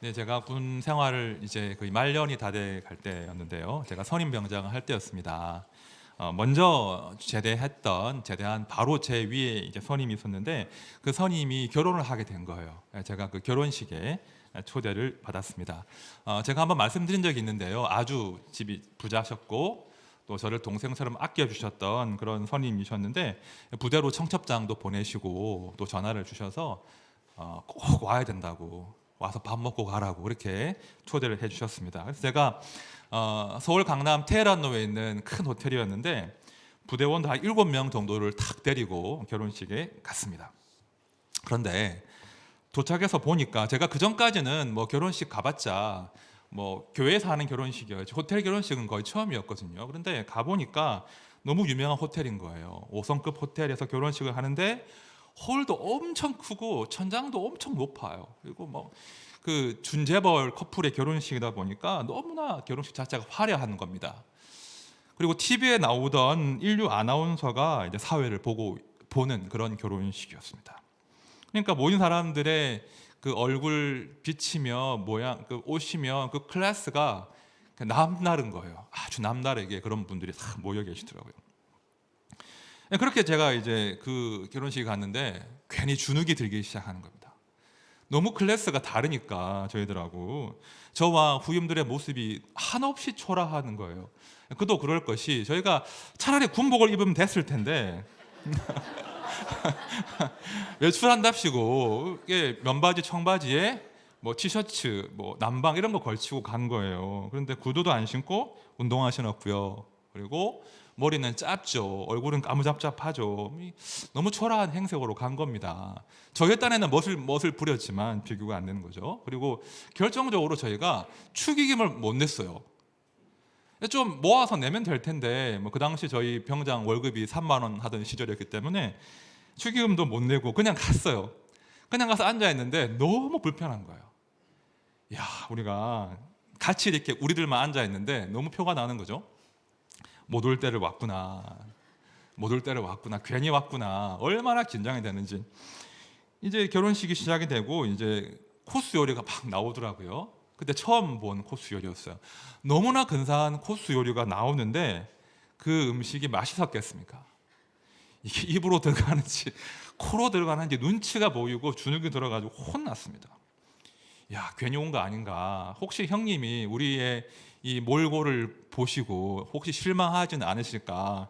네, 제가 군 생활을 이제 거의 말년이 다 돼 갈 때였는데요. 제가 선임 병장을 할 때였습니다. 먼저 제대한 바로 제 위에 이제 선임이 있었는데 그 선임이 결혼을 하게 된 거예요. 제가 그 결혼식에 초대를 받았습니다. 제가 한번 말씀드린 적이 있는데요. 아주 집이 부자셨고 또 저를 동생처럼 아껴주셨던 그런 선임이셨는데 부대로 청첩장도 보내시고 또 전화를 주셔서 꼭 와야 된다고, 와서 밥 먹고 가라고 그렇게 초대를 해주셨습니다. 그래서 제가 서울 강남 테헤란로에 있는 큰 호텔이었는데 부대원 한 7명 정도를 탁 데리고 결혼식에 갔습니다. 그런데 도착해서 보니까 제가 그 전까지는 뭐 결혼식 가봤자 뭐 교회에서 하는 결혼식이었지 호텔 결혼식은 거의 처음이었거든요. 그런데 가보니까 너무 유명한 호텔인 거예요. 5성급 호텔에서 결혼식을 하는데 홀도 엄청 크고 천장도 엄청 높아요. 그리고 뭐 그 준재벌 커플의 결혼식이다 보니까 너무나 결혼식 자체가 화려한 겁니다. 그리고 TV에 나오던 인류 아나운서가 이제 사회를 보는 그런 결혼식이었습니다. 그러니까 모인 사람들의 그 얼굴 비치며 모양, 그 옷이며 그 클래스가 남다른 거예요. 아주 남다르게 그런 분들이 다 모여 계시더라고요. 그렇게 제가 이제 그 결혼식에 갔는데 괜히 주눅이 들기 시작하는 겁니다. 너무 클래스가 다르니까 저희들하고 저와 후임들의 모습이 한없이 초라하는 거예요. 그도 그럴 것이 저희가 차라리 군복을 입으면 됐을 텐데 외출한답시고 이게 면바지 청바지에 뭐 티셔츠 뭐 남방 이런 거 걸치고 간 거예요. 그런데 구두도 안 신고 운동화 신었고요. 그리고 머리는 짧죠. 얼굴은 까무잡잡하죠. 너무 초라한 행색으로 간 겁니다. 저희 딴에는 멋을 부렸지만 비교가 안 되는 거죠. 그리고 결정적으로 저희가 축의금을 못 냈어요. 좀 모아서 내면 될 텐데 뭐 그 당시 저희 병장 월급이 3만 원 하던 시절이었기 때문에 축의금도 못 내고 그냥 갔어요. 그냥 가서 앉아 있는데 너무 불편한 거예요. 야, 우리가 같이 이렇게 우리들만 앉아 있는데 너무 표가 나는 거죠. 못 올 때를 왔구나. 못 올 때를 왔구나. 괜히 왔구나. 얼마나 긴장이 되는지. 이제 결혼식이 시작이 되고 이제 코스 요리가 막 나오더라고요. 그때 처음 본 코스 요리였어요. 너무나 근사한 코스 요리가 나오는데 그 음식이 맛있었겠습니까? 이게 입으로 들어가는지 코로 들어가는지 눈치가 보이고 주눅이 들어가지고 혼났습니다. 야, 괜히 온 거 아닌가? 혹시 형님이 우리의 이 몰골을 보시고 혹시 실망하지는 않으실까?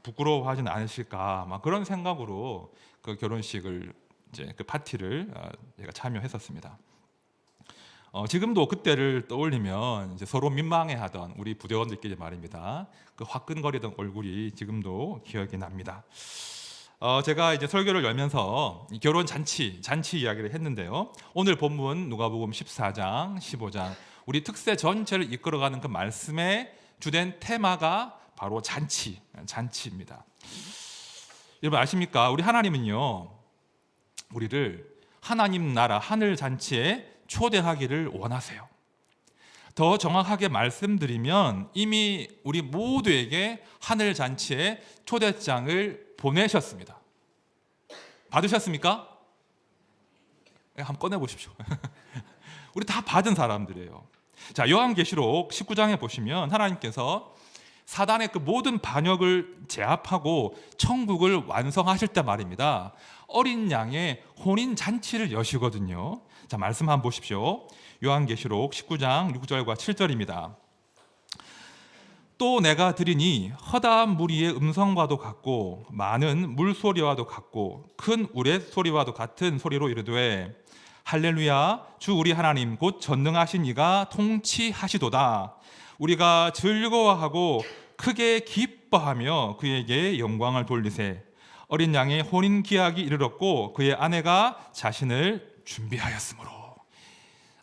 부끄러워하지는 않으실까? 막 그런 생각으로 그 결혼식을 이제 그 파티를 제가 참여했었습니다. 지금도 그때를 떠올리면 이제 서로 민망해하던 우리 부대원들끼리 말입니다. 그 화끈거리던 얼굴이 지금도 기억이 납니다. 제가 이제 설교를 열면서 결혼 잔치 이야기를 했는데요. 오늘 본문 누가복음 14장, 15장 우리 특세 전체를 이끌어가는 그 말씀의 주된 테마가 바로 잔치입니다. 여러분 아십니까? 우리 하나님은요, 우리를 하나님 나라 하늘 잔치에 초대하기를 원하세요. 더 정확하게 말씀드리면 이미 우리 모두에게 하늘 잔치에 초대장을 보내셨습니다. 받으셨습니까? 한번 꺼내 보십시오. 우리 다 받은 사람들이에요. 자, 요한계시록 19장에 보시면 하나님께서 사단의 그 모든 반역을 제압하고 천국을 완성하실 때 말입니다. 어린 양의 혼인 잔치를 여시거든요. 자, 말씀 한번 보십시오. 요한계시록 19장 6절과 7절입니다. 또 내가 들으니 허다한 무리의 음성과도 같고 많은 물소리와도 같고 큰 우레소리와도 같은 소리로 이르되 할렐루야, 주 우리 하나님 곧 전능하신 이가 통치하시도다. 우리가 즐거워하고 크게 기뻐하며 그에게 영광을 돌리세. 어린 양의 혼인 기약이 이르렀고 그의 아내가 자신을 준비하였으므로.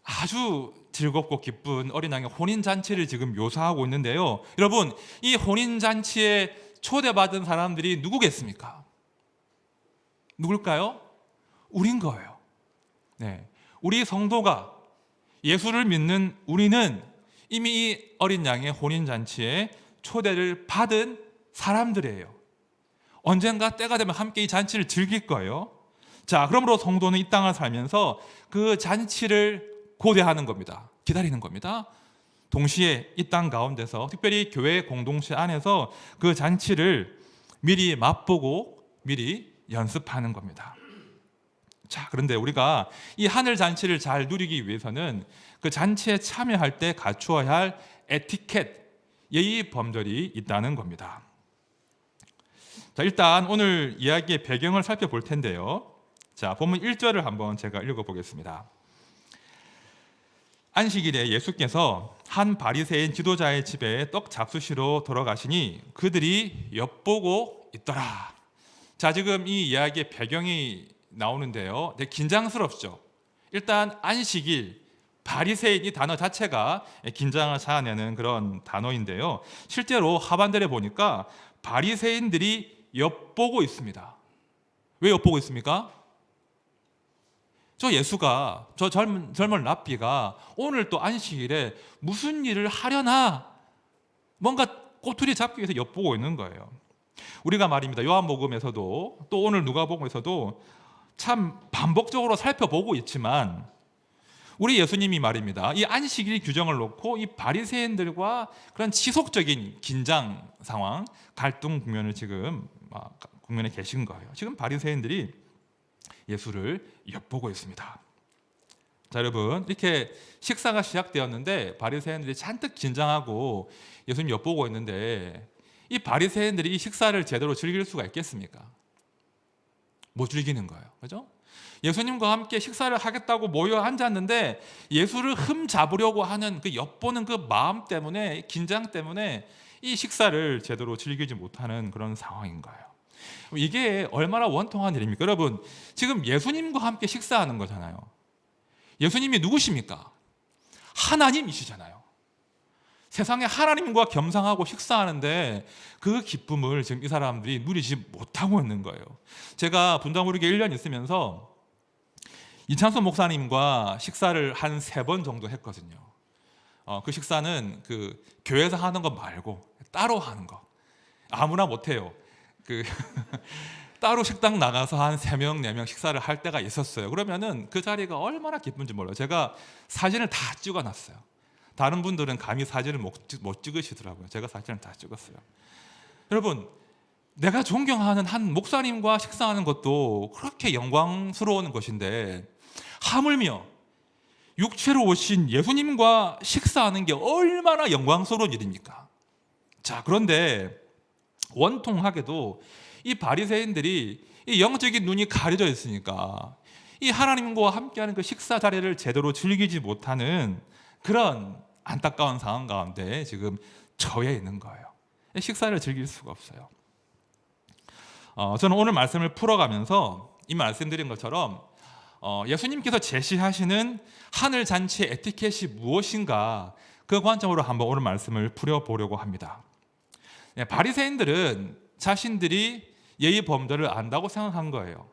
아주 즐겁고 기쁜 어린 양의 혼인 잔치를 지금 묘사하고 있는데요. 여러분, 이 혼인 잔치에 초대받은 사람들이 누구겠습니까? 누굴까요? 우린 거예요. 네, 우리 성도가 예수를 믿는 우리는 이미 이 어린 양의 혼인 잔치에 초대를 받은 사람들이에요. 언젠가 때가 되면 함께 이 잔치를 즐길 거예요. 자, 그러므로 성도는 이 땅을 살면서 그 잔치를 고대하는 겁니다. 기다리는 겁니다. 동시에 이 땅 가운데서 특별히 교회 공동체 안에서 그 잔치를 미리 맛보고 미리 연습하는 겁니다. 자, 그런데 우리가 이 하늘 잔치를 잘 누리기 위해서는 그 잔치에 참여할 때 갖추어야 할 에티켓, 예의 범절이 있다는 겁니다. 자, 일단 오늘 이야기의 배경을 살펴볼 텐데요. 자, 본문 1절을 한번 제가 읽어보겠습니다. 안식일에 예수께서 한 바리새인 지도자의 집에 떡 잡수시러 돌아가시니 그들이 엿보고 있더라. 자, 지금 이 이야기의 배경이 나오는데요. 되게 긴장스럽죠. 일단 안식일, 바리새인 이 단어 자체가 긴장을 자아내는 그런 단어인데요. 실제로 하반절에 보니까 바리새인들이 엿보고 있습니다. 왜 엿보고 있습니까? 저 예수가, 저 젊은 랍비가 오늘 또 안식일에 무슨 일을 하려나 뭔가 꼬투리 잡기 위해서 엿보고 있는 거예요. 우리가 말입니다. 요한복음에서도 또 오늘 누가복음에서도 참 반복적으로 살펴보고 있지만 우리 예수님이 말입니다. 이 안식일 규정을 놓고 이 바리새인들과 그런 지속적인 긴장 상황, 갈등 국면을 지금 국면에 계신 거예요. 지금 바리새인들이 예수를 엿보고 있습니다. 자, 여러분, 이렇게 식사가 시작되었는데 바리새인들이 잔뜩 긴장하고 예수님 엿보고 있는데 이 바리새인들이 이 식사를 제대로 즐길 수가 있겠습니까? 못 즐기는 거예요. 그죠? 예수님과 함께 식사를 하겠다고 모여 앉았는데 예수를 흠잡으려고 하는 그 엿보는 그 마음 때문에, 긴장 때문에 이 식사를 제대로 즐기지 못하는 그런 상황인 거예요. 이게 얼마나 원통한 일입니까? 여러분, 지금 예수님과 함께 식사하는 거잖아요. 예수님이 누구십니까? 하나님이시잖아요. 세상에 하나님과 겸상하고 식사하는데 그 기쁨을 지금 이 사람들이 누리지 못하고 있는 거예요. 제가 분당부르교회 1년 있으면서 이찬수 목사님과 식사를 한 3번 정도 했거든요. 그 식사는 그 교회에서 하는 거 말고 따로 하는 거. 아무나 못해요. 따로 식당 나가서 한 3명, 4명 식사를 할 때가 있었어요. 그러면은 그 자리가 얼마나 기쁜지 몰라요. 제가 사진을 다 찍어놨어요. 다른 분들은 감히 사진을 못 찍으시더라고요. 제가 사진을 다 찍었어요. 여러분, 내가 존경하는 한 목사님과 식사하는 것도 그렇게 영광스러운 것인데 하물며 육체로 오신 예수님과 식사하는 게 얼마나 영광스러운 일입니까? 자, 그런데 원통하게도 이 바리새인들이 이 영적인 눈이 가려져 있으니까 이 하나님과 함께하는 그 식사 자리를 제대로 즐기지 못하는 그런 안타까운 상황 가운데 지금 처해 있는 거예요. 식사를 즐길 수가 없어요. 저는 오늘 말씀을 풀어가면서 이 말씀드린 것처럼 예수님께서 제시하시는 하늘 잔치의 에티켓이 무엇인가 그 관점으로 한번 오늘 말씀을 풀어보려고 합니다. 바리새인들은 자신들이 예의 범절을 안다고 생각한 거예요.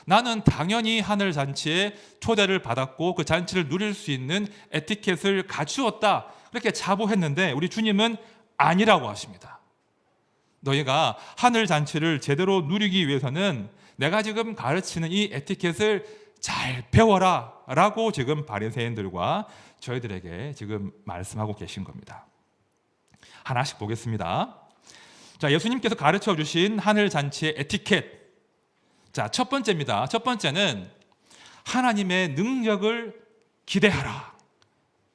나는 당연히 하늘 잔치에 초대를 받았고 그 잔치를 누릴 수 있는 에티켓을 갖추었다, 그렇게 자부했는데 우리 주님은 아니라고 하십니다. 너희가 하늘 잔치를 제대로 누리기 위해서는 내가 지금 가르치는 이 에티켓을 잘 배워라 라고 지금 바리새인들과 저희들에게 지금 말씀하고 계신 겁니다. 하나씩 보겠습니다. 자, 예수님께서 가르쳐 주신 하늘 잔치의 에티켓. 자, 첫 번째입니다. 첫 번째는 하나님의 능력을 기대하라,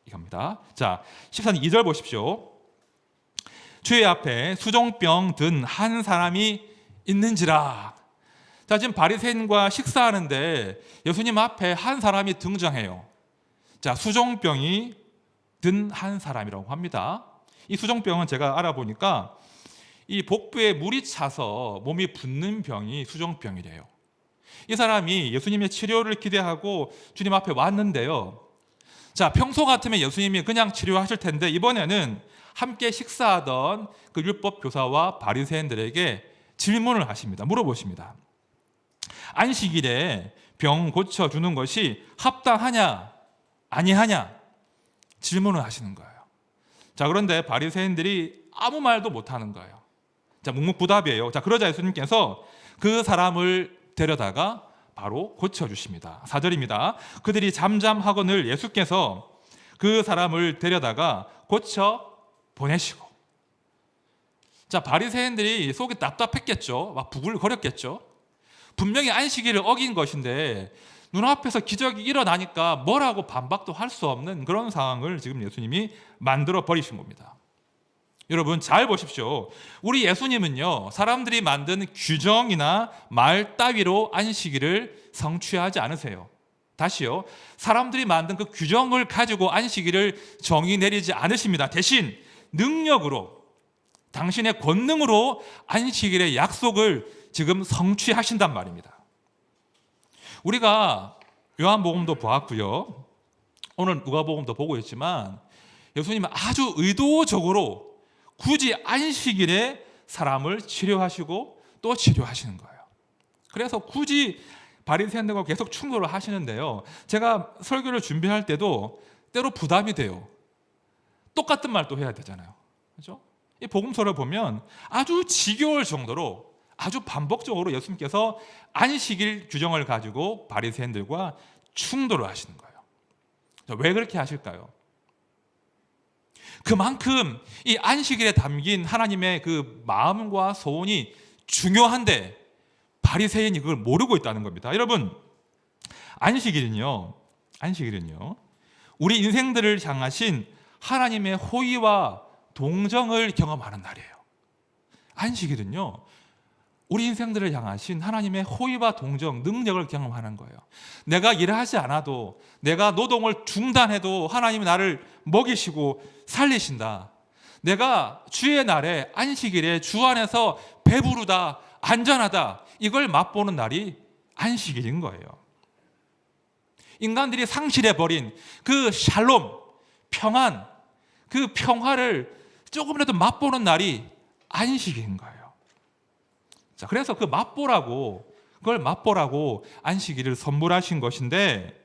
이겁니다. 자, 14절 2절 보십시오. 주의 앞에 수종병 든 한 사람이 있는지라. 자, 지금 바리새인과 식사하는데 예수님 앞에 한 사람이 등장해요. 자, 수종병이 든 한 사람이라고 합니다. 이 수종병은 제가 알아보니까 이 복부에 물이 차서 몸이 붓는 병이 수종병이래요. 이 사람이 예수님의 치료를 기대하고 주님 앞에 왔는데요. 자, 평소 같으면 예수님이 그냥 치료하실 텐데 이번에는 함께 식사하던 그 율법 교사와 바리새인들에게 질문을 하십니다. 물어보십니다. 안식일에 병 고쳐주는 것이 합당하냐 아니하냐 질문을 하시는 거예요. 자, 그런데 바리새인들이 아무 말도 못하는 거예요. 자, 묵묵부답이에요. 자, 그러자 예수님께서 그 사람을 데려다가 바로 고쳐주십니다. 4절입니다. 그들이 잠잠하거늘 예수께서 그 사람을 데려다가 고쳐 보내시고. 자, 바리새인들이 속이 답답했겠죠. 막 부글거렸겠죠. 분명히 안식일을 어긴 것인데 눈앞에서 기적이 일어나니까 뭐라고 반박도 할 수 없는 그런 상황을 지금 예수님이 만들어 버리신 겁니다. 여러분 잘 보십시오. 우리 예수님은요, 사람들이 만든 규정이나 말 따위로 안식일을 성취하지 않으세요. 다시요, 사람들이 만든 그 규정을 가지고 안식일을 정의 내리지 않으십니다. 대신 능력으로, 당신의 권능으로 안식일의 약속을 지금 성취하신단 말입니다. 우리가 요한복음도 보았고요, 오늘 누가복음도 보고 있지만 예수님은 아주 의도적으로 굳이 안식일에 사람을 치료하시고 또 치료하시는 거예요. 그래서 굳이 바리새인들과 계속 충돌을 하시는데요, 제가 설교를 준비할 때도 때로 부담이 돼요. 똑같은 말도 해야 되잖아요. 그렇죠? 이 복음서를 보면 아주 지겨울 정도로 아주 반복적으로 예수님께서 안식일 규정을 가지고 바리새인들과 충돌을 하시는 거예요. 왜 그렇게 하실까요? 그만큼 이 안식일에 담긴 하나님의 그 마음과 소원이 중요한데 바리새인이 그걸 모르고 있다는 겁니다. 여러분, 안식일은요, 우리 인생들을 향하신 하나님의 호의와 동정을 경험하는 날이에요. 안식일은요, 우리 인생들을 향하신 하나님의 호의와 동정, 능력을 경험하는 거예요. 내가 일하지 않아도, 내가 노동을 중단해도 하나님이 나를 먹이시고 살리신다. 내가 주의 날에, 안식일에 주 안에서 배부르다, 안전하다, 이걸 맛보는 날이 안식일인 거예요. 인간들이 상실해버린 그 샬롬, 평안, 그 평화를 조금이라도 맛보는 날이 안식일인 거예요. 자, 그래서 그걸 맛보라고 안식일을 선물하신 것인데,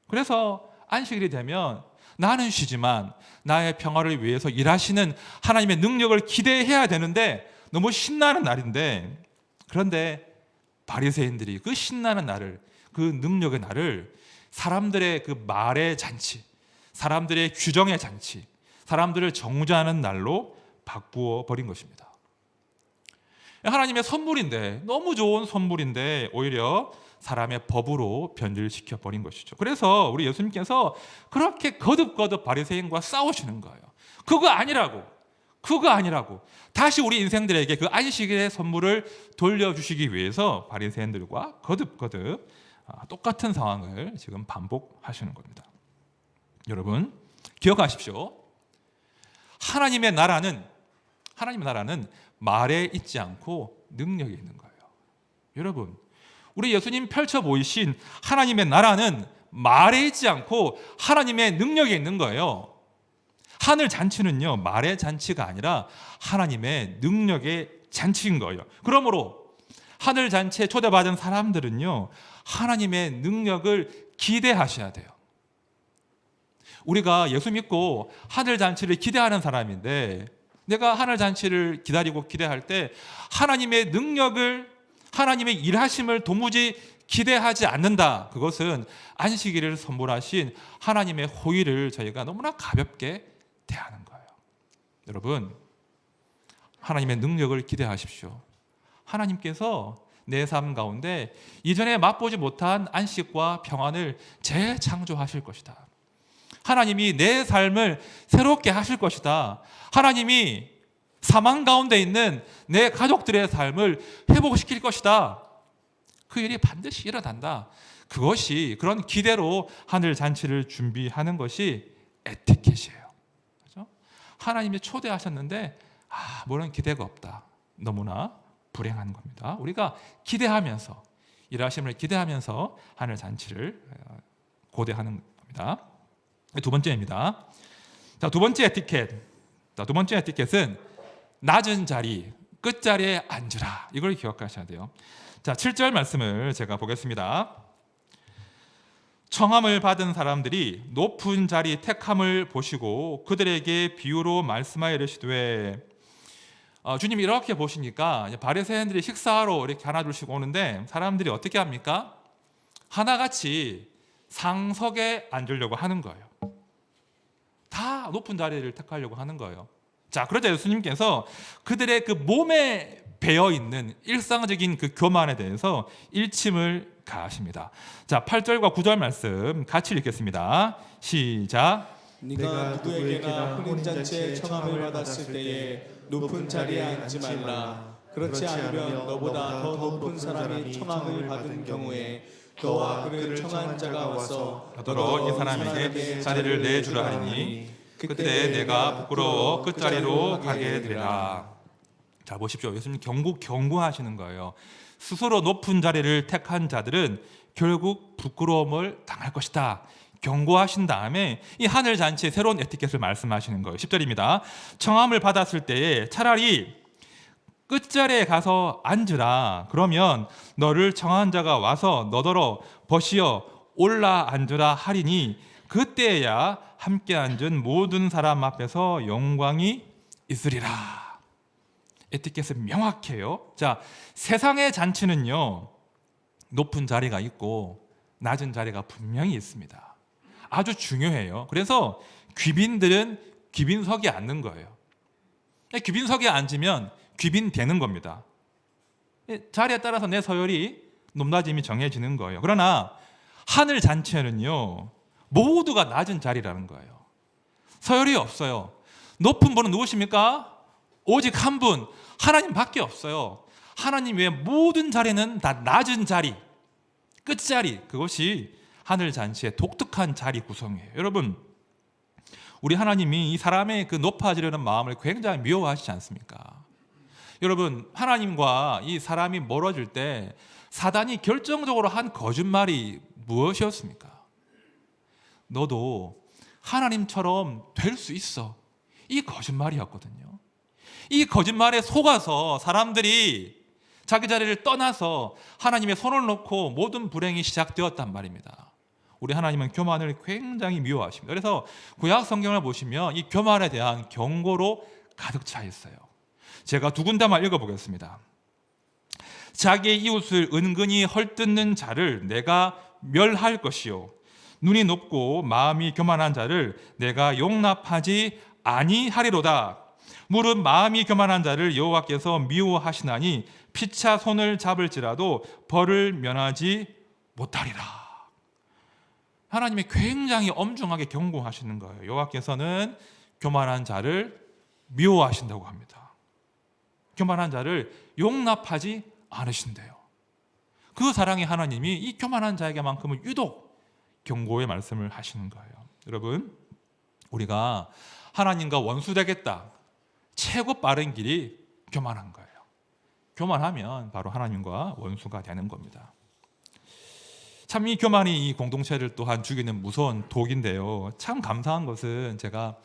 그래서 안식일이 되면 나는 쉬지만 나의 평화를 위해서 일하시는 하나님의 능력을 기대해야 되는데 너무 신나는 날인데, 그런데 바리새인들이 그 신나는 날을, 그 능력의 날을 사람들의 그 말의 잔치, 사람들의 규정의 잔치, 사람들을 정죄하는 날로 바꾸어 버린 것입니다. 하나님의 선물인데, 너무 좋은 선물인데 오히려 사람의 법으로 변질시켜 버린 것이죠. 그래서 우리 예수님께서 그렇게 거듭거듭 바리새인과 싸우시는 거예요. 그거 아니라고 다시 우리 인생들에게 그 안식일의 선물을 돌려주시기 위해서 바리새인들과 거듭거듭 똑같은 상황을 지금 반복하시는 겁니다. 여러분 기억하십시오. 하나님의 나라는 말에 있지 않고 능력에 있는 거예요. 여러분, 우리 예수님 펼쳐 보이신 하나님의 나라는 말에 있지 않고 하나님의 능력에 있는 거예요. 하늘 잔치는요, 말의 잔치가 아니라 하나님의 능력의 잔치인 거예요. 그러므로 하늘 잔치에 초대받은 사람들은요, 하나님의 능력을 기대하셔야 돼요. 우리가 예수 믿고 하늘 잔치를 기대하는 사람인데, 내가 하늘 잔치를 기다리고 기대할 때 하나님의 능력을, 하나님의 일하심을 도무지 기대하지 않는다. 그것은 안식일을 선물하신 하나님의 호의를 저희가 너무나 가볍게 대하는 거예요. 여러분, 하나님의 능력을 기대하십시오. 하나님께서 내 삶 가운데 이전에 맛보지 못한 안식과 평안을 재창조하실 것이다. 하나님이 내 삶을 새롭게 하실 것이다. 하나님이 사망 가운데 있는 내 가족들의 삶을 회복시킬 것이다. 그 일이 반드시 일어난다. 그런 기대로 하늘 잔치를 준비하는 것이 에티켓이에요. 그렇죠? 하나님이 초대하셨는데 뭐는 기대가 없다. 너무나 불행한 겁니다. 우리가 기대하면서, 일하심을 기대하면서 하늘 잔치를 고대하는 겁니다. 두 번째입니다. 자, 두 번째 에티켓은 낮은 자리, 끝자리에 앉으라. 이걸 기억하셔야 돼요. 자, 7절 말씀을 제가 보겠습니다. 청함을 받은 사람들이 높은 자리 택함을 보시고 그들에게 비유로 말씀하여 이르시되, 주님이 이렇게 보시니까 바리새인들이 식사하러 이렇게 하나 둘씩 오는데 사람들이 어떻게 합니까? 하나같이 상석에 앉으려고 하는 거예요. 다 높은 자리를 택하려고 하는 거예요. 자, 그러자 예수님께서 그들의 그 몸에 배어 있는 일상적인 그 교만에 대해서 일침을 가하십니다. 자, 8절과 9절 말씀 같이 읽겠습니다. 시작. 네가 누구에게나 혼인잔치에 청함을 받았을 때에 높은 자리에 앉지 말라. 그렇지 않으면 너보다 더 높은 사람이 청함을 받은 경우에 너와 그를 청한 자가 와서 너로 이 사람에게 자리를 내주라 하니 그때 내가 부끄러워 끝자리로 가게 되리라. 자, 보십시오. 예수님 경고하시는 거예요. 스스로 높은 자리를 택한 자들은 결국 부끄러움을 당할 것이다. 경고하신 다음에 이 하늘 잔치의 새로운 에티켓을 말씀하시는 거예요. 10절입니다. 청함을 받았을 때에 차라리 끝자리에 가서 앉으라. 그러면 너를 청한 자가 와서 너더러 버시어 올라 앉으라 하리니 그때야 함께 앉은 모든 사람 앞에서 영광이 있으리라. 에티켓은 명확해요. 자, 세상의 잔치는요, 높은 자리가 있고 낮은 자리가 분명히 있습니다. 아주 중요해요. 그래서 귀빈들은 귀빈석에 앉는 거예요. 귀빈석에 앉으면 귀빈 되는 겁니다. 자리에 따라서 내 서열이 높낮임이 정해지는 거예요. 그러나 하늘 잔치에는요, 모두가 낮은 자리라는 거예요. 서열이 없어요. 높은 분은 누구십니까? 오직 한 분, 하나님밖에 없어요. 하나님 외에 모든 자리는 다 낮은 자리, 끝자리, 그것이 하늘 잔치의 독특한 자리 구성이에요. 여러분, 우리 하나님이 이 사람의 그 높아지려는 마음을 굉장히 미워하시지 않습니까? 여러분, 하나님과 이 사람이 멀어질 때 사단이 결정적으로 한 거짓말이 무엇이었습니까? 너도 하나님처럼 될 수 있어. 이 거짓말이었거든요. 이 거짓말에 속아서 사람들이 자기 자리를 떠나서 하나님의 손을 놓고 모든 불행이 시작되었단 말입니다. 우리 하나님은 교만을 굉장히 미워하십니다. 그래서 구약 성경을 보시면 이 교만에 대한 경고로 가득 차 있어요. 제가 두 군데만 읽어보겠습니다. 자기의 이웃을 은근히 헐뜯는 자를 내가 멸할 것이요 눈이 높고 마음이 교만한 자를 내가 용납하지 아니하리로다. 물은 마음이 교만한 자를 여호와께서 미워하시나니 피차 손을 잡을지라도 벌을 면하지 못하리라. 하나님이 굉장히 엄중하게 경고하시는 거예요. 여호와께서는 교만한 자를 미워하신다고 합니다. 교만한 자를 용납하지 않으신대요. 그 사랑의 하나님이 이 교만한 자에게만큼은 유독 경고의 말씀을 하시는 거예요. 여러분, 우리가 하나님과 원수되겠다, 최고 빠른 길이 교만한 거예요. 교만하면 바로 하나님과 원수가 되는 겁니다. 참 이 교만이 이 공동체를 또한 죽이는 무서운 독인데요. 참 감사한 것은 제가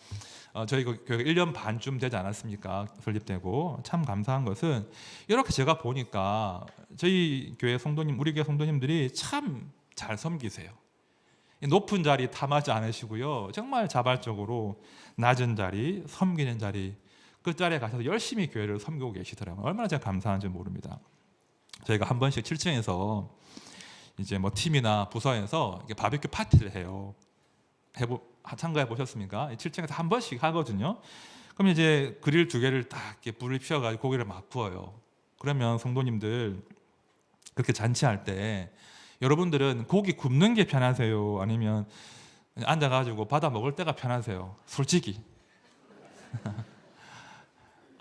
저희 교회가 1년 반쯤 되지 않았습니까? 설립되고 참 감사한 것은 이렇게 제가 보니까 저희 교회 성도님, 우리 교회 성도님들이 참 잘 섬기세요. 높은 자리 탐하지 않으시고요. 정말 자발적으로 낮은 자리, 섬기는 자리, 끝자리에 가셔서 열심히 교회를 섬기고 계시더라고요. 얼마나 제가 감사한지 모릅니다. 저희가 한 번씩 7층에서 이제 뭐 팀이나 부서에서 바비큐 파티를 해요. 참가해 보셨습니까? 7층에서 한 번씩 하거든요. 그럼 이제 그릴 2개를 딱 이렇게 불을 피워가지고 고기를 막 구워요. 그러면 성도님들 그렇게 잔치할 때 여러분들은 고기 굽는 게 편하세요? 아니면 앉아가지고 받아 먹을 때가 편하세요? 솔직히.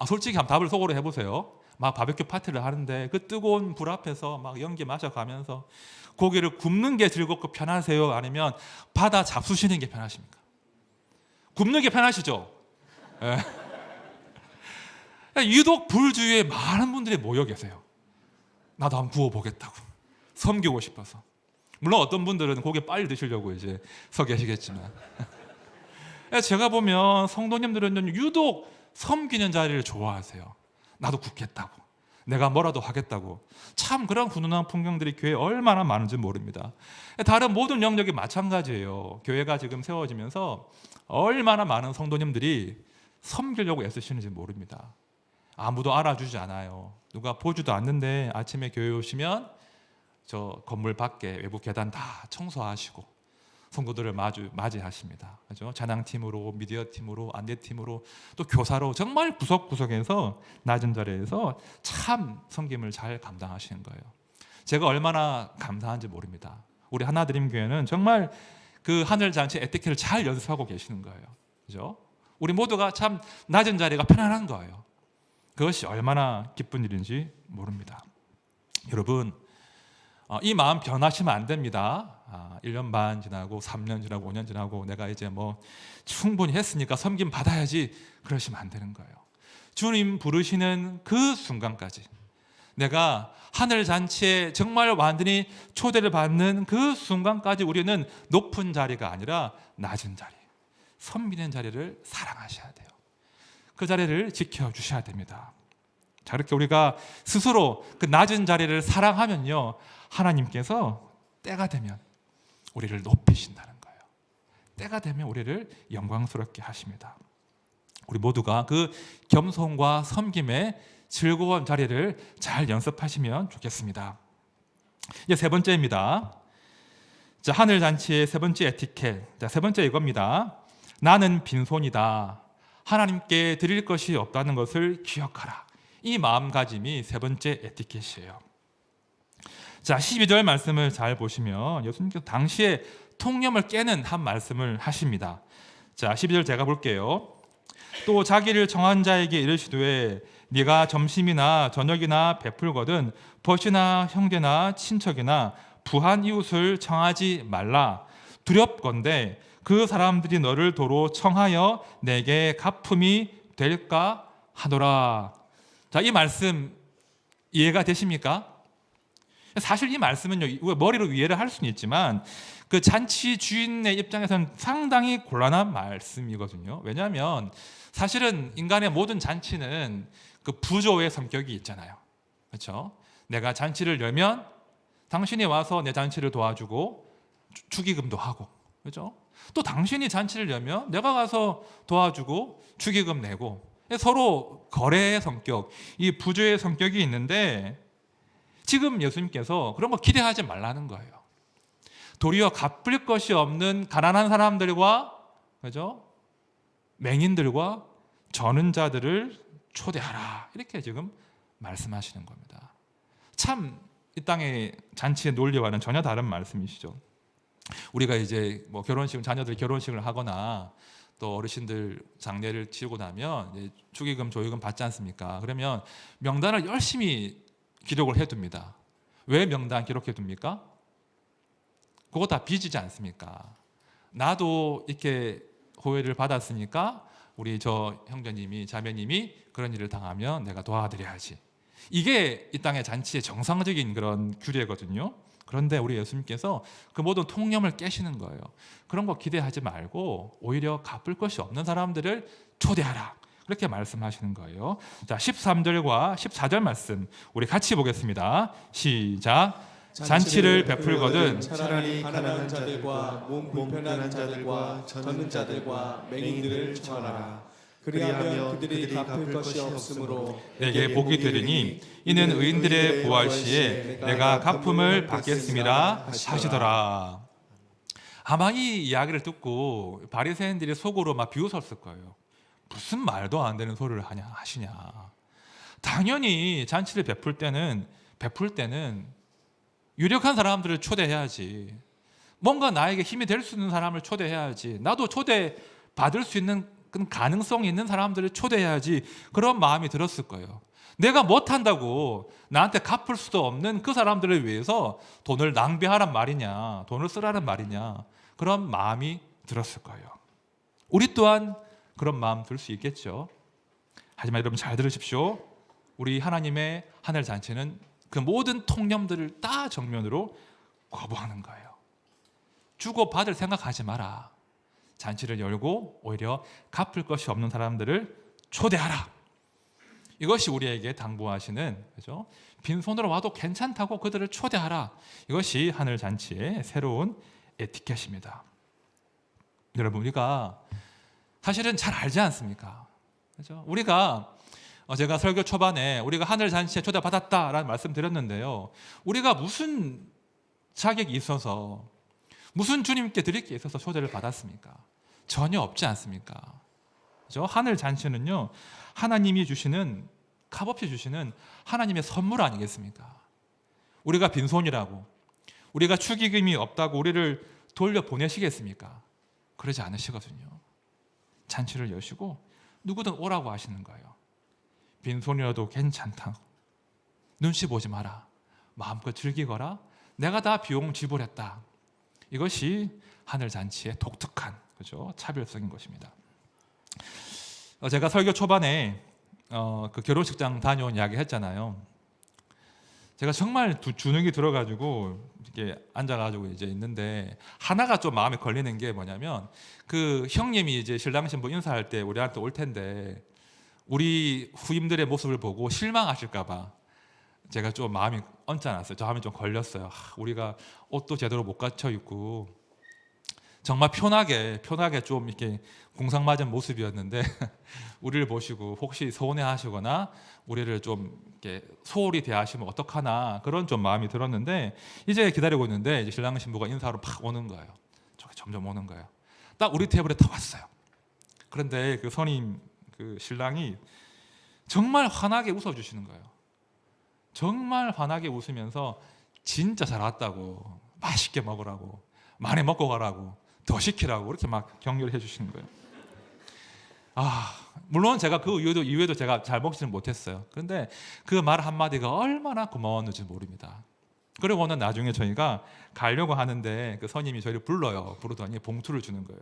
솔직히 한번 답을 속으로 해보세요. 막 바베큐 파티를 하는데 그 뜨거운 불 앞에서 막 연기 마셔가면서 고기를 굽는 게 즐겁고 편하세요? 아니면 받아 잡수시는 게 편하십니까? 굽는 게 편하시죠? 네. 유독 불 주위에 많은 분들이 모여 계세요. 나도 한번 구워보겠다고. 섬기고 싶어서. 물론 어떤 분들은 고기 빨리 드시려고 이제 서 계시겠지만 제가 보면 성도님들은 유독 섬기는 자리를 좋아하세요. 나도 굽겠다고, 내가 뭐라도 하겠다고. 참 그런 훈훈한 풍경들이 교회에 얼마나 많은지 모릅니다. 다른 모든 영역이 마찬가지예요. 교회가 지금 세워지면서 얼마나 많은 성도님들이 섬기려고 애쓰시는지 모릅니다. 아무도 알아주지 않아요. 누가 보지도 않는데 아침에 교회 오시면 저 건물 밖에 외부 계단 다 청소하시고 성도들을 맞이하십니다. 그죠? 찬양팀으로, 미디어팀으로, 안내팀으로, 또 교사로 정말 구석구석에서 낮은 자리에서 참 섬김을 잘 감당하시는 거예요. 제가 얼마나 감사한지 모릅니다. 우리 하나드림교회는 정말 그 하늘잔치 에티켓을 잘 연습하고 계시는 거예요. 그죠? 우리 모두가 참 낮은 자리가 편안한 거예요. 그것이 얼마나 기쁜 일인지 모릅니다. 여러분, 이 마음 변하시면 안 됩니다. 1년 반 지나고 3년 지나고 5년 지나고 내가 이제 뭐 충분히 했으니까 섬김 받아야지 그러시면 안 되는 거예요. 주님 부르시는 그 순간까지, 내가 하늘 잔치에 정말 완전히 초대를 받는 그 순간까지 우리는 높은 자리가 아니라 낮은 자리, 섬기는 자리를 사랑하셔야 돼요. 그 자리를 지켜주셔야 됩니다. 자, 이렇게 우리가 스스로 그 낮은 자리를 사랑하면요, 하나님께서 때가 되면 우리를 높이신다는 거예요. 때가 되면 우리를 영광스럽게 하십니다. 우리 모두가 그 겸손과 섬김의 즐거운 자리를 잘 연습하시면 좋겠습니다. 이제 세 번째입니다. 자, 하늘 잔치의 세 번째 에티켓. 자, 세 번째 이겁니다. 나는 빈손이다. 하나님께 드릴 것이 없다는 것을 기억하라. 이 마음가짐이 세 번째 에티켓이에요. 자, 12절 말씀을 잘 보시면 예수님께서 당시에 통념을 깨는 한 말씀을 하십니다. 자, 12절 제가 볼게요. 또 자기를 정한 자에게 이르시되 네가 점심이나 저녁이나 베풀거든 벗이나 형제나 친척이나 부한 이웃을 청하지 말라. 두렵건대 그 사람들이 너를 도로 청하여 내게 갚음이 될까 하노라. 자, 이 말씀 이해가 되십니까? 사실 이 말씀은요, 머리로 이해를 할 수는 있지만 그 잔치 주인의 입장에서는 상당히 곤란한 말씀이거든요. 왜냐하면 사실은 인간의 모든 잔치는 그 부조의 성격이 있잖아요. 그렇죠? 내가 잔치를 열면 당신이 와서 내 잔치를 도와주고 축의금도 하고, 그렇죠? 또 당신이 잔치를 열면 내가 가서 도와주고 축의금 내고, 서로 거래의 성격, 이 부조의 성격이 있는데 지금 예수님께서 그런 거 기대하지 말라는 거예요. 도리어 갚을 것이 없는 가난한 사람들과, 그죠? 맹인들과 저는 자들을 초대하라. 이렇게 지금 말씀하시는 겁니다. 참 이 땅의 잔치의 논리와는 전혀 다른 말씀이시죠. 우리가 이제 뭐 결혼식, 자녀들 결혼식을 하거나 또 어르신들 장례를 치르고 나면 이제 축의금, 조의금 받지 않습니까? 그러면 명단을 열심히 기록을 해둡니다. 왜 명단 기록해 둡니까? 그거 다 빚이지 않습니까? 나도 이렇게 호의를 받았으니까 우리 저 형제님이, 자매님이 그런 일을 당하면 내가 도와드려야지. 이게 이 땅의 잔치의 정상적인 그런 규례거든요. 그런데 우리 예수님께서 그 모든 통념을 깨시는 거예요. 그런 거 기대하지 말고 오히려 갚을 것이 없는 사람들을 초대하라. 그렇게 말씀하시는 거예요. 자, 13절과 14절 말씀 우리 같이 보겠습니다. 시작. 잔치를 베풀거든 차라리 가난한 자들과 몸 불편한 자들과 젖는 자들과 맹인들을 청하라. 그리하면 그들이 갚을 것이 없으므로 내게 복이 되리니 이는 의인들의 부활 시에 내가 갚음을 받겠음이라 하시더라. 아마 이 이야기를 듣고 바리새인들이 속으로 막 비웃었을 거예요. 무슨 말도 안 되는 소리를 하시냐. 당연히 잔치를 베풀 때는 유력한 사람들을 초대해야지. 뭔가 나에게 힘이 될 수 있는 사람을 초대해야지. 나도 초대받을 수 있는 가능성이 있는 사람들을 초대해야지. 그런 마음이 들었을 거예요. 내가 못한다고 나한테 갚을 수도 없는 그 사람들을 위해서 돈을 낭비하란 말이냐, 돈을 쓰라는 말이냐, 그런 마음이 들었을 거예요. 우리 또한 그런 마음 들 수 있겠죠. 하지만 여러분 잘 들으십시오. 우리 하나님의 하늘 잔치는 그 모든 통념들을 다 정면으로 거부하는 거예요. 주고 받을 생각하지 마라. 잔치를 열고 오히려 갚을 것이 없는 사람들을 초대하라. 이것이 우리에게 당부하시는, 그죠? 빈손으로 와도 괜찮다고 그들을 초대하라. 이것이 하늘 잔치의 새로운 에티켓입니다. 여러분, 우리가 사실은 잘 알지 않습니까? 그죠? 우리가 제가 설교 초반에 우리가 하늘 잔치에 초대받았다라는 말씀 드렸는데요. 우리가 무슨 자격이 있어서 무슨 주님께 드릴 게 있어서 초대를 받았습니까? 전혀 없지 않습니까? 그죠? 하늘 잔치는요, 하나님이 주시는, 값없이 주시는 하나님의 선물 아니겠습니까? 우리가 빈손이라고, 우리가 축의금이 없다고 우리를 돌려보내시겠습니까? 그러지 않으시거든요. 잔치를 여시고 누구든 오라고 하시는 거예요. 빈손이라도 괜찮다고, 눈치 보지 마라, 마음껏 즐기거라, 내가 다 비용 지불했다. 이것이 하늘 잔치의 독특한, 그죠? 차별성인 것입니다. 제가 설교 초반에 그 결혼식장 다녀온 이야기 했잖아요. 제가 정말 주눅이 들어가지고 이렇게 앉아가지고 이제 있는데, 하나가 좀 마음에 걸리는 게 뭐냐면, 그 형님이 이제 신랑 신부 인사할 때 우리한테 올 텐데 우리 후임들의 모습을 보고 실망하실까봐 제가 좀 마음이 언짢았어요. 저 마음이 좀 걸렸어요. 우리가 옷도 제대로 못 갖춰 입고 정말 편하게 좀 이렇게 궁상맞은 모습이었는데 우리를 보시고 혹시 서운해하시거나 우리를 좀 이렇게 소홀히 대하시면 어떡하나, 그런 좀 마음이 들었는데, 이제 기다리고 있는데 이제 신랑 신부가 인사하러 팍 오는 거예요. 저기 점점 오는 거예요. 딱 우리 테이블에 다 왔어요. 그런데 그 선임, 그 신랑이 정말 환하게 웃어주시는 거예요. 정말 환하게 웃으면서 진짜 잘 왔다고, 맛있게 먹으라고, 많이 먹고 가라고, 더 시키라고 이렇게 막 격려를 해주시는 거예요. 물론 제가 그 이후에도 제가 잘 먹지는 못했어요. 그런데 그 말 한마디가 얼마나 고마웠는지 모릅니다. 그리고는 나중에 저희가 가려고 하는데 그 선임이 저희를 부르더니 봉투를 주는 거예요.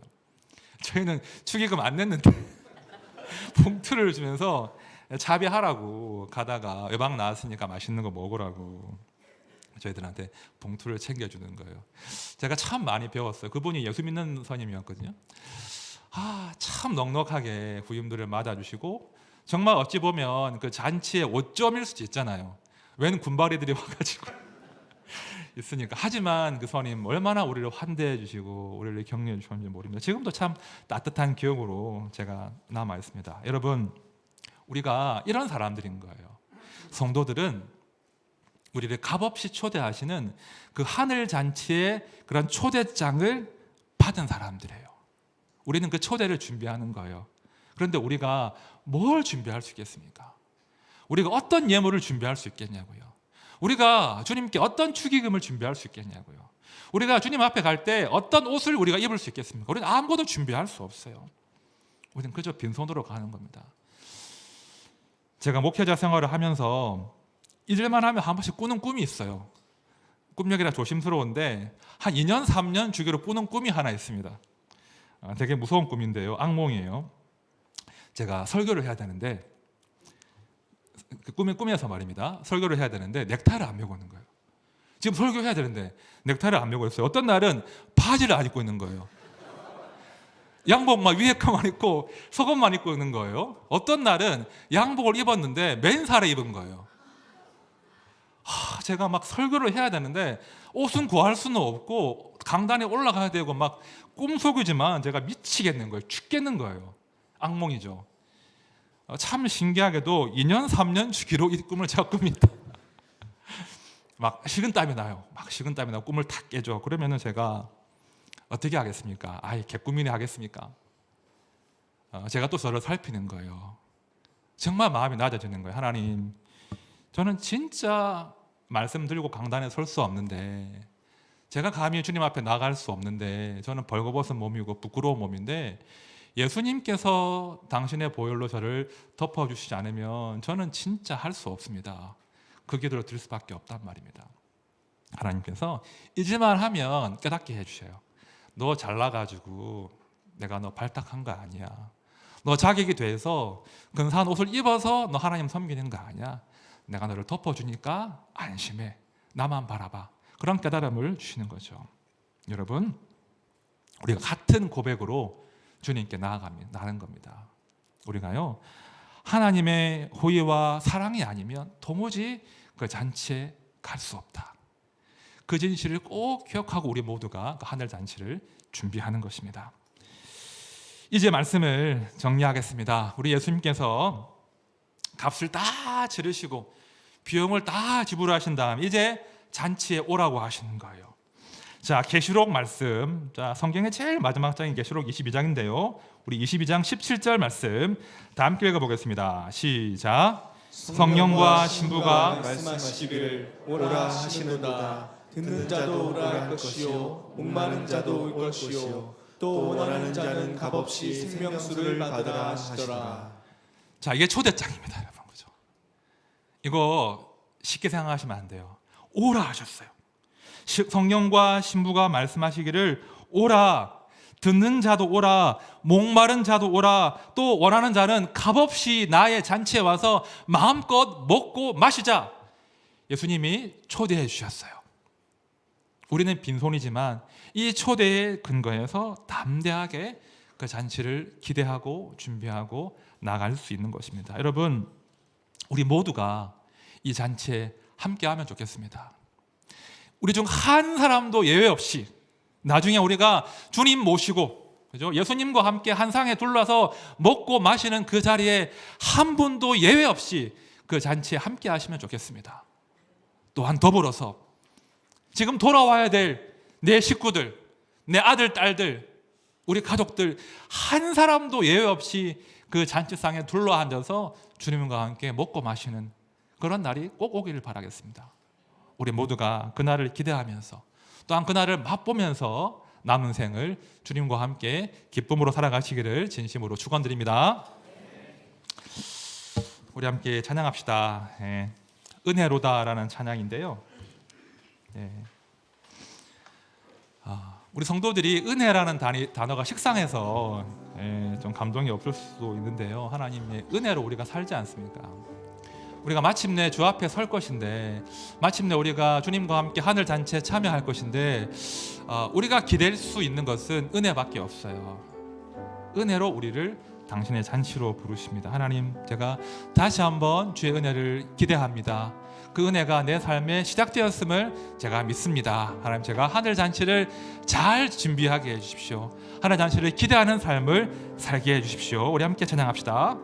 저희는 축의금 안 냈는데 봉투를 주면서 자비하라고, 가다가 외박 나왔으니까 맛있는 거 먹으라고 저희들한테 봉투를 챙겨주는 거예요. 제가 참 많이 배웠어요. 그분이 예수 믿는 선임이었거든요. 참 넉넉하게 후임들을 맞아주시고, 정말 어찌 보면 그 잔치의 오점일 수도 있잖아요. 웬 군바리들이 와가지고 있으니까. 하지만 그 선임 얼마나 우리를 환대해 주시고 우리를 격려해 주셨는지 모릅니다. 지금도 참 따뜻한 기억으로 제가 남아 있습니다. 여러분, 우리가 이런 사람들인 거예요. 성도들은 우리를 값없이 초대하시는 그 하늘 잔치의 그런 초대장을 받은 사람들이에요. 우리는 그 초대를 준비하는 거예요. 그런데 우리가 뭘 준비할 수 있겠습니까? 우리가 어떤 예물을 준비할 수 있겠냐고요. 우리가 주님께 어떤 축의금을 준비할 수 있겠냐고요. 우리가 주님 앞에 갈 때 어떤 옷을 우리가 입을 수 있겠습니까? 우리는 아무것도 준비할 수 없어요. 우리는 그저 빈손으로 가는 겁니다. 제가 목회자 생활을 하면서 잊을만 하면 한 번씩 꾸는 꿈이 있어요. 꿈 얘기라 조심스러운데 한 2년 3년 주기로 꾸는 꿈이 하나 있습니다. 되게 무서운 꿈인데요, 악몽이에요. 제가 설교를 해야 되는데, 그 꿈에서 말입니다, 설교를 해야 되는데 넥타이를 안 메고 있는 거예요. 지금 설교해야 되는데 넥타이를 안 메고 있어요. 어떤 날은 바지를 안 입고 있는 거예요. 양복만 위에 거만 입고 속옷만 입고 있는 거예요. 어떤 날은 양복을 입었는데 맨살에 입은 거예요. 제가 막 설교를 해야 되는데 옷은 구할 수는 없고 강단에 올라가야 되고 막 꿈속이지만 제가 미치겠는 거예요. 죽겠는 거예요. 악몽이죠. 참 신기하게도 2년 3년 주기로 이 꿈을 제가 꿉니다. 막 식은땀이 나요. 막 식은땀이 나고 꿈을 다 깨죠. 그러면은 제가 어떻게 하겠습니까? 개꿈이네 하겠습니까? 제가 또 저를 살피는 거예요. 정말 마음이 낮아지는 거예요. 하나님, 저는 진짜 말씀드리고 강단에 설 수 없는데, 제가 감히 주님 앞에 나갈 수 없는데, 저는 벌거벗은 몸이고 부끄러운 몸인데 예수님께서 당신의 보혈로 저를 덮어주시지 않으면 저는 진짜 할 수 없습니다. 그 기도를 드릴 수밖에 없단 말입니다. 하나님께서 잊을만 하면 깨닫게 해주셔요. 너 잘나가지고 내가 너 발탁한 거 아니야. 너 자격이 돼서 근사한 옷을 입어서 너 하나님 섬기는 거 아니야. 내가 너를 덮어주니까 안심해. 나만 바라봐. 그런 깨달음을 주시는 거죠. 여러분, 우리가 같은 고백으로 주님께 나아가는 겁니다. 우리가요, 하나님의 호의와 사랑이 아니면 도무지 그 잔치에 갈 수 없다. 그 진실을 꼭 기억하고 우리 모두가 그 하늘 잔치를 준비하는 것입니다. 이제 말씀을 정리하겠습니다. 우리 예수님께서 값을 다 치르시고 비용을 다 지불하신 다음 이제 잔치에 오라고 하시는 거예요. 자, 계시록 말씀. 자, 성경의 제일 마지막 장인 계시록 22장인데요. 우리 22장 17절 말씀 다 함께 읽어보겠습니다. 시작. 성령과 신부가 말씀하시기를 오라 하시는도다. 듣는 자도 오라 할 것이요 목마른 자도 올 것이요 또 원하는 자는 값없이 생명수를 받으라 하시더라. 자, 이게 초대장입니다, 여러분. 그죠? 이거 쉽게 생각하시면 안 돼요. 오라 하셨어요. 성령과 신부가 말씀하시기를 오라. 듣는 자도 오라, 목마른 자도 오라, 또 원하는 자는 값없이 나의 잔치에 와서 마음껏 먹고 마시자. 예수님이 초대해 주셨어요. 우리는 빈손이지만 이 초대에 근거해서 담대하게 그 잔치를 기대하고 준비하고 나갈 수 있는 것입니다. 여러분, 우리 모두가 이 잔치에 함께하면 좋겠습니다. 우리 중 한 사람도 예외 없이 나중에 우리가 주님 모시고, 그죠? 예수님과 함께 한 상에 둘러서 먹고 마시는 그 자리에 한 분도 예외 없이 그 잔치에 함께 하시면 좋겠습니다. 또한 더불어서 지금 돌아와야 될 내 식구들, 내 아들, 딸들, 우리 가족들 한 사람도 예외 없이 그 잔치상에 둘러 앉아서 주님과 함께 먹고 마시는 그런 날이 꼭 오기를 바라겠습니다. 우리 모두가 그날을 기대하면서 또한 그날을 맛보면서 남은 생을 주님과 함께 기쁨으로 살아가시기를 진심으로 축원드립니다. 우리 함께 찬양합시다. 은혜로다라는 찬양인데요. 우리 성도들이 은혜라는 단어가 식상해서 좀 감동이 없을 수도 있는데요. 하나님의 은혜로 우리가 살지 않습니까? 우리가 마침내 주 앞에 설 것인데, 마침내 우리가 주님과 함께 하늘 잔치에 참여할 것인데, 우리가 기댈 수 있는 것은 은혜밖에 없어요. 은혜로 우리를 당신의 잔치로 부르십니다. 하나님, 제가 다시 한번 주의 은혜를 기대합니다. 그 은혜가 내 삶에 시작되었음을 제가 믿습니다. 하나님, 제가 하늘 잔치를 잘 준비하게 해주십시오. 하늘 잔치를 기대하는 삶을 살게 해주십시오. 우리 함께 찬양합시다.